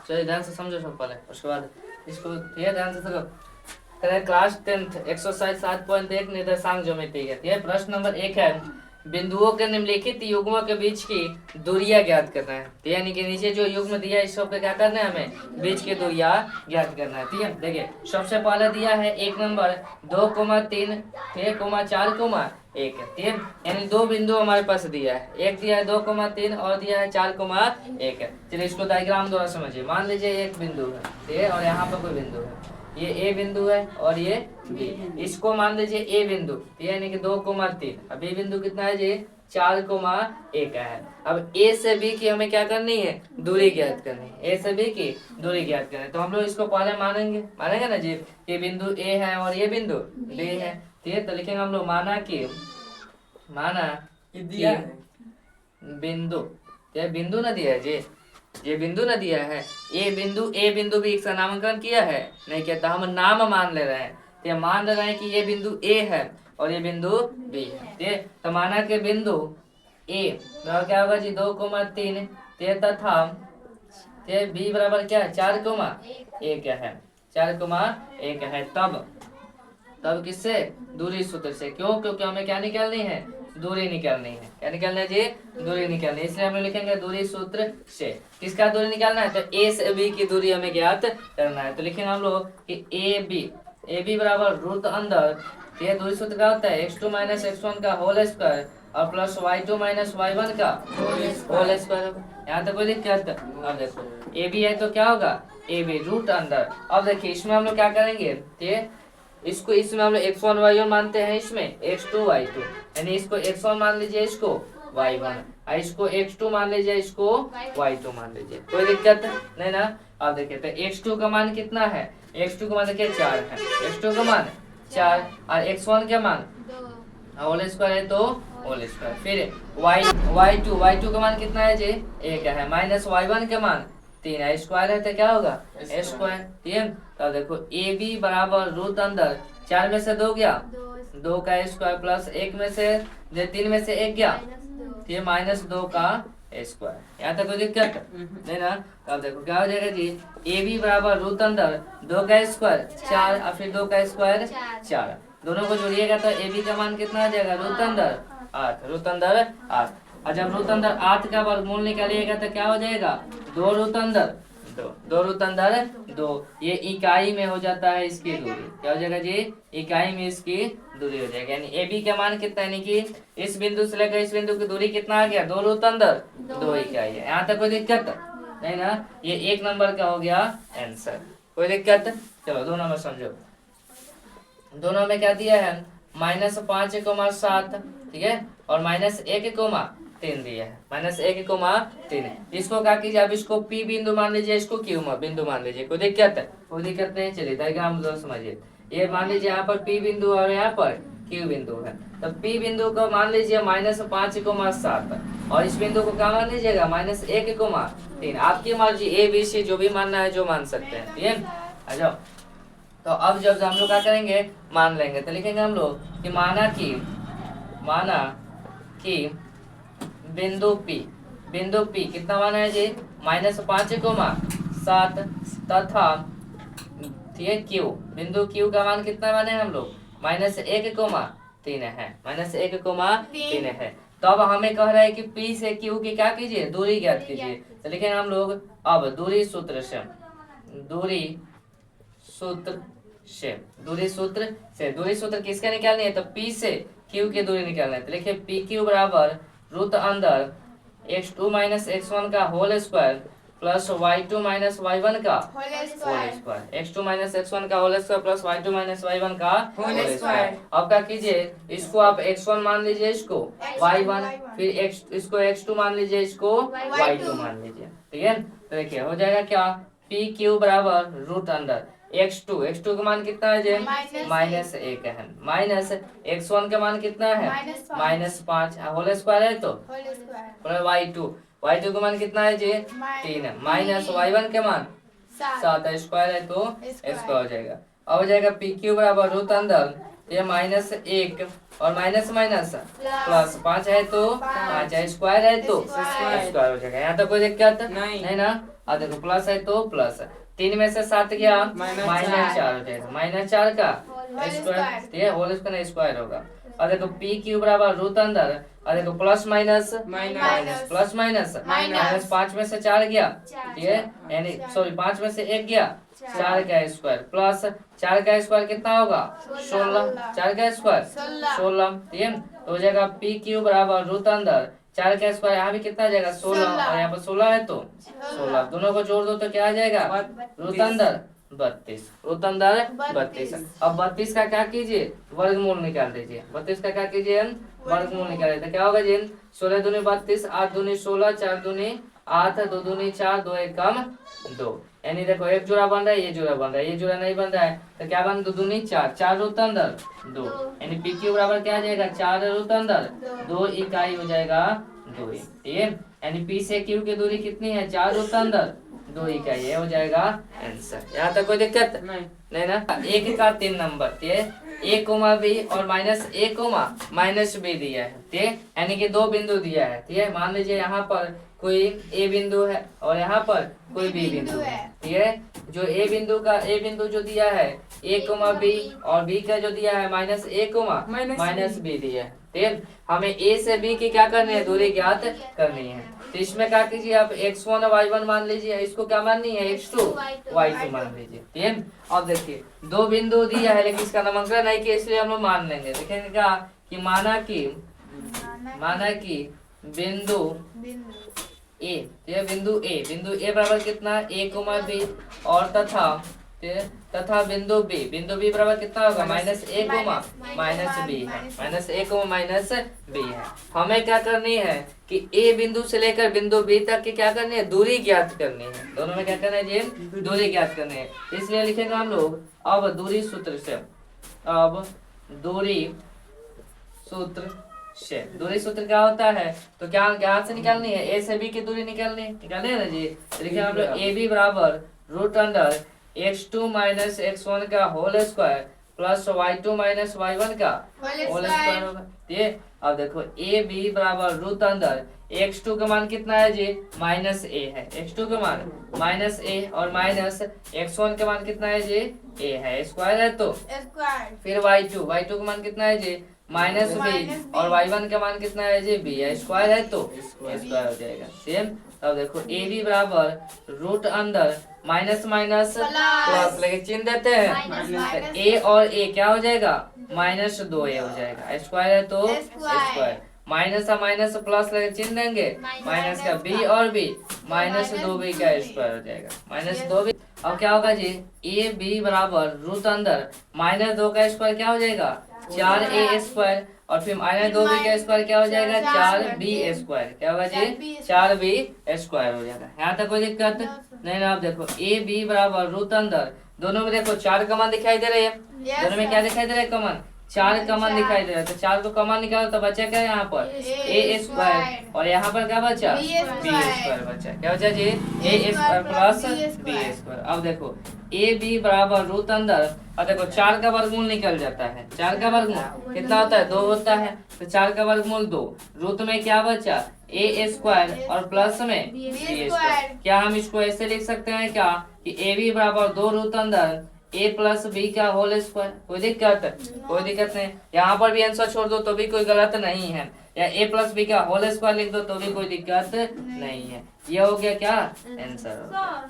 चलिए ध्यान से समझो सब पहले, उसके बाद इसको ये ध्यान से समझो। क्लास 10th एक्सरसाइज 7.1 निर्देशांक ज्योमेट्री है। ये प्रश्न नंबर 1 है, बिंदुओं के निम्नलिखित युग्मों के बीच की दूरियां ज्ञात करना है। तो यानी कि नीचे जो युग्म दिया है इस पे क्या करना है, हमें बीच की दूरियां ज्ञात करना है। ठीक है, देखिए सबसे पहले दिया है 1 नंबर 2,3 4,1 ठीक है, यानी दो बिंदु हमारे पास दिया है, एक दिया है 2,3 और दिया है 4,1 चलिए इसको डायग्राम द्वारा समझिए। मान लीजिए एक बिंदु है ठीक है, और यहाँ पर कोई बिंदु है, ये ए बिंदु है और ये बी, इसको मान लीजिए ए बिंदु यानी कि 2,3, अब बी बिंदु कितना है जी 4,1 है। अब ए से बी की हमें क्या करनी है, दूरी ज्ञात करनी है, ए से बी की दूरी ज्ञात करनी है। तो हम लोग इसको पहले मानेंगे ना जी, ये बिंदु ए है और ये बिंदु बी है। ठीक है, तो लिखेंगे हम लोग माना कि बिंदु, ये बिंदु ना दिया है जी, ये बिंदु न दिया है, ए बिंदु भी इसका नामांकन किया है नहीं किया, तो हम नाम मान ले रहे हैं। तो ये मान ले रहे हैं कि ये बिंदु ए है और ये बिंदु बी है। तो माना कि बिंदु ए क्या होगा जी 2,3 तथा बी बराबर क्या है 4,1 है, 4,1 है। तब किससे, दूरी सूत्र से। क्यों, क्योंकि हमें क्या निकालनी है, दूरी निकालनी है। क्या निकालना है जी, दूरी निकालनी है, इसलिए हम लिखेंगे दूरी सूत्र से। किसका दूरी निकालना है, तो ए से बी की दूरी हमें ज्ञात करना है। तो लिखेंगे हम लोग कि ए बी बराबर रूट अंदर, ये दूरी सूत्र का होता है x2 - x1 का होल स्क्वायर और प्लस y2 - y1 का होल स्क्वायर। यहाँ तक कोई दिक्कत। अब देखो ए बी है तो क्या होगा, ए बी रूट अंदर। अब देखिए इसमें हम लोग क्या करेंगे, इसको इसमें हम लोग x1 y1 मानते हैं, इसमें x2 y2, यानी इसको x1 मान लीजिए, इसको y1, इसको x2 मान लीजिए, इसको y2 मान लीजिए, कोई दिक्कत नहीं ना। अब देखिए तो x2 का मान कितना है, x2 का मान देखिए 4 है, x2 का मान 4 और x1 का मान होल स्क्वायर है तो होल स्क्वायर। फिर y2 का मान कितना है जी 1 है, माइनस y1 का मान 3 है, स्क्वायर है तो क्या होगा स्क्वायर। ठीक है, तो देखो ए बी बराबर रूट अंदर 4 में से 2 गया 2 का स्क्वायर प्लस 1 में से 3 में से 1 गया, ये -2 का स्क्वायर। यहाँ तक कोई दिक्कत नहीं ना। अब देखो क्या हो जाएगा जी, ए बी बराबर रूट अंदर 2 का स्क्वायर 4 और फिर 2 का स्क्वायर 4, दोनों को जोड़िएगा तो ए बी का मान कितना आ जाएगा, रूट अंदर 8, रूट अंदर 8। और जब रूट अंदर 8 का वर्गमूल निकालिएगा तो क्या हो जाएगा, 2 रूट अंदर 2 रूट अंदर 2, ये इकाई में हो जाता है इसकी दूरी। क्या हो जाएगा जी, इकाई में इसकी दूरी हो जाएगी। यानी ए बी का मान कितना, यानी कि इस बिंदु से लेकर इस बिंदु की दूरी कितना आ गया, 2 रूट अंदर 2 इकाई है। यहाँ तक कोई दिक्कत नहीं ना, ये 1 नंबर का हो गया आंसर, कोई दिक्कत। चलो 2 नंबर समझो, दोनों में क्या दिया है, -5,7 ठीक है, और -1,3 दिया है, -1,3। इसको क्या कीजिए, अब इसको P बिंदु मान लीजिए, इसको Q बिंदु मान लीजिए, कोई दिक्कत है, कोई दिक्कत नहीं। चलिए डायग्राम समझिए, ये मान लीजिए यहाँ पर P बिंदु और यहाँ पर Q बिंदु है। तो P बिंदु को मान लीजिए -5,7 और इस बिंदु को क्या मान लीजिएगा, -1,3। आपकी मर्जी, A B C जो भी मानना है जो मान सकते हैं। ठीक है, आ जाओ। तो अब जब हम लोग क्या करेंगे, मान लेंगे, तो लिखेंगे हम लोग कि माना कि बिंदु P कितना माना है जी, -5,7 तथा ठीक है बिंदु Q का मान कितना माने हम लोग, -1,3 है, -1,3 है। तो अब हमें कह रहा है कि P से Q की क्या कीजिए, दूरी ज्ञात कीजिए। तो लिखेंगे हम लोग अब दूरी सूत्र से दूरी सूत्र किसके निकालनी है, तो P से Q की दूरी निकालना है। तो लिखिए PQ बराबर रूट अंदर x2 - x1 का whole square plus y2 - y1 का होल स्क्वायर, x2 - x1 का whole square plus y2 - y1 का होल स्क्वायर। अब क्या कीजिए, इसको आप x1 मान लीजिए, इसको y1, फिर इसको x2 मान लीजिए, इसको y2 मान लीजिए। ठीक है, तो देखिए हो जाएगा क्या, PQ बराबर रूट अंदर x2 का मान कितना है जी, -1 है, माइनस x1 का मान कितना है, -5 होल स्क्वायर है तो y2 का मान कितना है जी, 3 है, माइनस y1 के मान 7 स्क्वायर है तो स्क्वायर हो जाएगा। अब हो जाएगा PQ बराबर रूट अंदर ये -1 और माइनस प्लस 5 है तो 5 स्क्वायर है तो स्क्वायर हो जाएगा। यहाँ तो कोई दिक्कत नहीं ना। और देखो प्लस है तो प्लस, 3 में से 7 गया -4 हो जाएगा, -4 का स्क्वायर, ठीक है, होल स्क्वायर स्क्वायर होगा। और देखो पी क्यू बराबर रूट अंदर, और देखो plus minus plus minus minus 5 में से 4 गया, ठीक है, यानी सॉरी 5 में से 1 गया, 4 का स्क्वायर प्लस 4 का स्क्वायर कितना होगा 16, 4 का स्क्वायर 16, ठीक है, तो हो जाएगा पी क्यू बराबर रूट अंदर 4 का स्क्वायर, यहाँ भी कितना आ जाएगा 16, और यहाँ पर 16 है तो 16, दोनों को जोड़ दो तो क्या आ जाएगा रूट अंदर 32, रूट अंदर 32। अब 32 का क्या कीजिए वर्गमूल निकाल दीजिए, 32 का क्या कीजिए वर्गमूल निकाल दीजिए, क्या होगा जी 16 दूनी 32, 8 दूनी 16, 4 दूनी 8, 2 दूनी 4, 2 1 कम 2, यानी देखो एक जोड़ा बन रहा है, ये जोड़ा बन रहा है, ये जोड़ा नहीं बन रहा है तो क्या बन 2 दूनी 4, 4 रूट अंदर 2, यानी पी क्यू बराबर क्या आ जाएगा 4 रूट अंदर 2 इकाई हो जाएगा 2, ठीक है, यानी पी से क्यू की दूरी कितनी है 4 रूट अंदर 2 इकाई, ये हो जाएगा आंसर। यहाँ तक कोई दिक्कत नहीं ना। 1 का 3 नंबर, ठीक है, a कोमा बी और -a कोमा -b दिया है, ठीक है, यानी कि 2 बिंदु दिया है, ठीक है, मान लीजिए यहाँ पर कोई a बिंदु है और यहाँ पर कोई b बिंदु है, ठीक है, जो a बिंदु जो दिया है a कोमा b और b का जो दिया है -a कोमा -b दिया है, ठीक है, हमें a से b की क्या करनी है दूरी ज्ञात करनी है, तो इसमें क्या कीजिए आप x1 और y1 मान लीजिए, इसको क्या माननी है x2 y2 मान लीजिए, ठीक है। अब देखिए 2 बिंदु दिया है लेकिन इसका नामकरण नहीं किया, इसलिए हम लोग मान लेंगे, देखेंगे क्या कि माना कि बिंदु ए, ये बिंदु ए बराबर कितना a कोमा b और तथा बिंदु बी बराबर कितना होगा -a कोमा -b है, -a कोमा -b है। हमें क्या करनी है कि a बिंदु से लेकर बिंदु b तक की क्या करनी है दूरी ज्ञात करनी है, दोनों में क्या करना है जी दूरी ज्ञात करनी है, इसलिए लिखेंगे हम लोग अब दूरी सूत्र से, दूरी सूत्र क्या होता है, तो क्या यहाँ से निकालनी है a से b की दूरी निकालनी है ना जी, तो लिखेंगे हम लोग ab बराबर रूट अंडर x2 - x1 का whole square plus y2 - y1 का होल स्क्वायर होगा, ठीक है। अब देखो ab बराबर रूट अंदर x2 का मान कितना है जी -a है, x2 का मान -a और -x1 का मान कितना है जी a है, स्क्वायर है तो फिर y2 का मान कितना है जी -b और y1 का मान कितना है जी b है, स्क्वायर है तो स्क्वायर हो जाएगा, सेम। अब देखो ab बराबर रूट अंदर माइनस प्लस लेके चिन्ह देते हैं, a और a क्या हो जाएगा -2a हो जाएगा, स्क्वायर है तो स्क्वायर, माइनस का माइनस प्लस लेके चिन्ह देंगे, माइनस का b और b -2b का स्क्वायर हो जाएगा, -2b। अब क्या होगा जी ए बी बराबर रूट अंदर -2 का स्क्वायर क्या हो जाएगा 4a स्क्वायर, और फिर -2b का स्क्वायर क्या हो जाएगा 4b स्क्वायर, क्या होगा जी 4b स्क्वायर हो जाएगा। यहाँ तक कोई दिक्कत नहीं ना। आप देखो ए बी बराबर रूट अंदर, दोनों में देखो 4 कमान दिखाई दे रहे हैं, दोनों में क्या दिखाई दे रहा है कमान 4 कमान दिखाई दे रहा है, तो 4 को कमान निकालो तो बचा क्या यहाँ पर a स्क्वायर, और यहाँ पर क्या बचा b स्क्वायर बचा, क्या बचा जी a square plus b square. अब देखो ए बी बराबर रूट अंदर, और देखो 4 का वर्गमूल निकल जाता है, 4 का वर्गमूल कितना होता है 2 होता है, तो 4 का वर्गमूल 2, रूट में क्या बचा a स्क्वायर और प्लस में b स्क्वायर। क्या हम इसको ऐसे लिख सकते हैं क्या कि ए बी बराबर 2 रूट अंदर a प्लस बी का होल स्क्वायर, कोई दिक्कत नहीं। यहाँ पर भी आंसर छोड़ दो तो भी कोई गलत नहीं है, या a प्लस बी का होल स्क्वायर लिख दो तो भी कोई दिक्कत नहीं है। ये हो गया क्या आंसर।